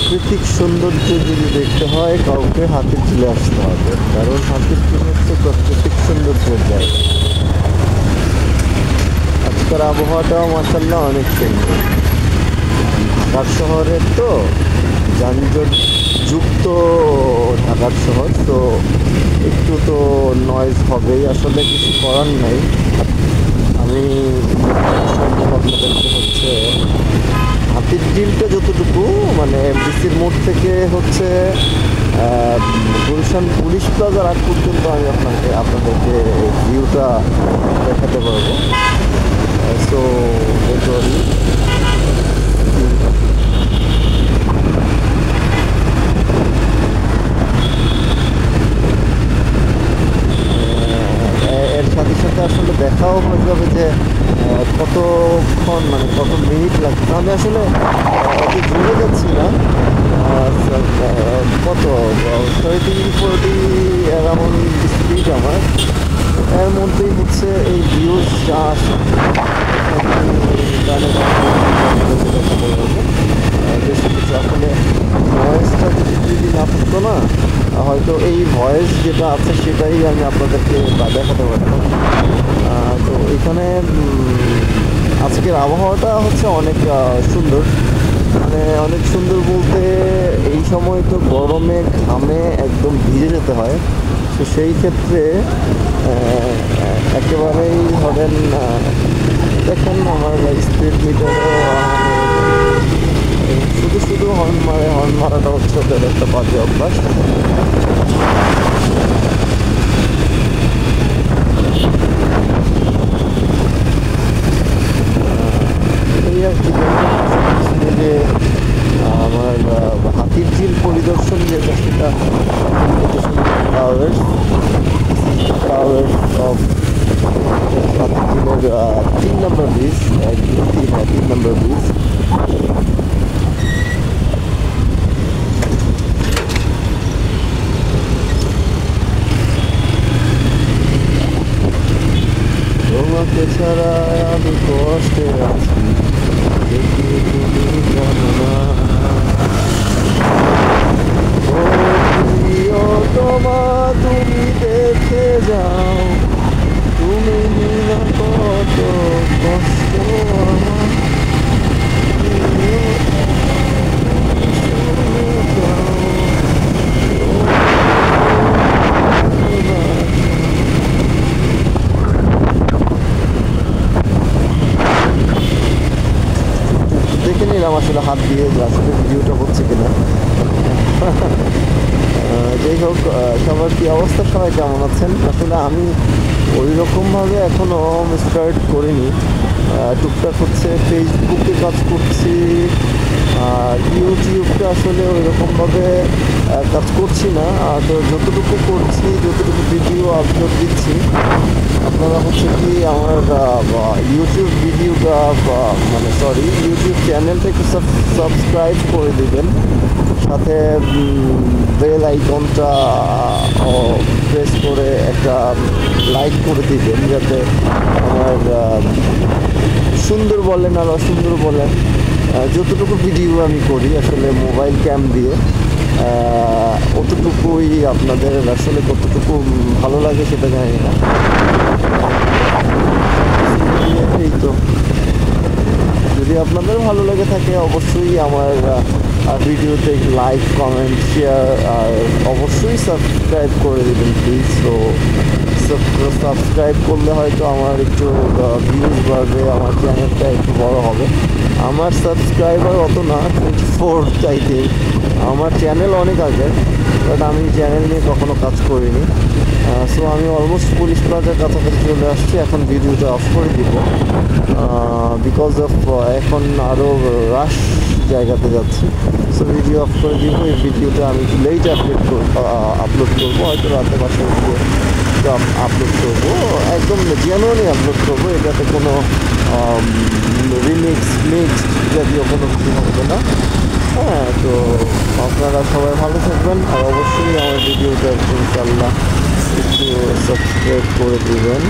প্রাকৃতিক সৌন্দর্য যদি দেখতে হয় কাউকে হাতিরঝিলে আসতে হবে, কারণ হাতিরঝিল হচ্ছে প্রাকৃতিক সৌন্দর্যের জায়গা। আজকের আবহাওয়াটাও মাশাআল্লাহ অনেক সুন্দর। ঢাকার শহরের তো যানজট যুক্ত, ঢাকার শহর তো একটু তো নয়েজ হবেই, আসলে কিছু করার নাই। আমি সম্ভব আপনাদেরকে হচ্ছে হাতিরঝিলটা যতটুকু মানে এমডিসির মোড় থেকে হচ্ছে গুলশান পুলিশ প্লাজার আগ পর্যন্ত আমি আপনাদেরকে ভিউটা দেখাতে পারবো। সো এর সাথে সাথে আসলে দেখাও হয়ে যাবে যে কতক্ষণ মানে কত মিনিট লাগছে। আমি আসলে অত জোরে যাচ্ছি না, কত 30-40 অ্যারাউন্ড স্পিড আমার, এর মধ্যেই হচ্ছে এই ভিউজ আসে। বেশি কিছু আসলে ভয়েসটা যদি না থাকতো না, হয়তো এই ভয়েস যেটা আছে সেটাই আমি আপনাদেরকে দেখাতে পারতাম। তো এখানে আজকের আবহাওয়াটা হচ্ছে অনেক সুন্দর, মানে অনেক সুন্দর বলতে এই সময় তো গরমে ঘামে একদম ভিজে যেতে হয়। তো সেই ক্ষেত্রে একেবারেই ধরেন দেখেন আমার স্পিড মিটারও শুধু হর্ন মারাটা হচ্ছে ওদের একটা বাজে অভ্যাস। এই আর কি যে আমার হাতিরঝিল পরিদর্শন যেটা সেটা টাওয়ার্স অফ হাতিরঝিলের 3 নম্বর ব্রিজ, 3 নম্বর ব্রিজ। তোমাকে ছাড়া আমি কষ্টে আছি, তুমি জানো না। ও প্রিয়তমা তুমি দেখে যাও, তুমি না কত কষ্ট আমার। দেখে নিলাম আসলে হাত দিয়ে আসলে ভিডিওটা হচ্ছে কিনা। যাই হোক, সবার কী অবস্থা, সবাই কেমন আছেন? আসলে আমি ওই রকমভাবে এখনও স্টার্ট করিনি, টুকটাক হচ্ছে ফেসবুকে কাজ করছি, আর ইউটিউবটা আসলে ওই রকমভাবে কাজ করছি না। তো যতটুকু করছি, যতটুকু ভিডিও আপলোড দিচ্ছি, আপনারা হচ্ছে কি আমার ইউটিউব ভিডিওটা মানে ইউটিউব চ্যানেলটা একটু সাবস্ক্রাইব করে দেবেন, সাথে বেল আইকনটা প্রেস করে একটা লাইক করে দিবেন, যাতে আমার সুন্দর বলেন আর অসুন্দর বলেন যতটুকু ভিডিও আমি করি আসলে মোবাইল ক্যাম দিয়ে, অতটুকুই আপনাদের আসলে কতটুকু ভালো লাগে সেটা জানি না। এই তো, যদি আপনাদের ভালো লেগে থাকে অবশ্যই আমার ভিডিওতে লাইক, কমেন্ট, শেয়ার আর অবশ্যই সাবস্ক্রাইব করে দেবেন প্লিজ। তো সাবস্ক্রাইব করলে হয়তো আমার একটু ভিউজ বাড়বে, আমার চ্যানেলটা একটু বড় হবে। আমার সাবস্ক্রাইবার অত না, 24 চাইতে। আমার চ্যানেল অনেক আগে, বাট আমি চ্যানেল নিয়ে কখনো কাজ করিনি। সো আমি অলমোস্ট পুলিশ প্লাজার কাছাকাছি চলে আসছি, এখন ভিডিওটা অফ করে দিব বিকজ অফ এখন আরও রাশ জায়গাতে যাচ্ছি। সো ভিডিও অফ করে দিব। এই ভিডিওটা আমি লেট আপলোড করবো, হয়তো রাতে বাসায় আপলোড করবো, একদম জেনুইনলি আপলোড করবো, এটাতে কোনো মিক্সড জাতীয় কোনো কিছু হবে না। হ্যাঁ, তো আপনারা সবাই ভালো থাকবেন, আর অবশ্যই আমার ভিডিওটা ইনশাআল্লাহ একটু সাবস্ক্রাইব করে দেবেন।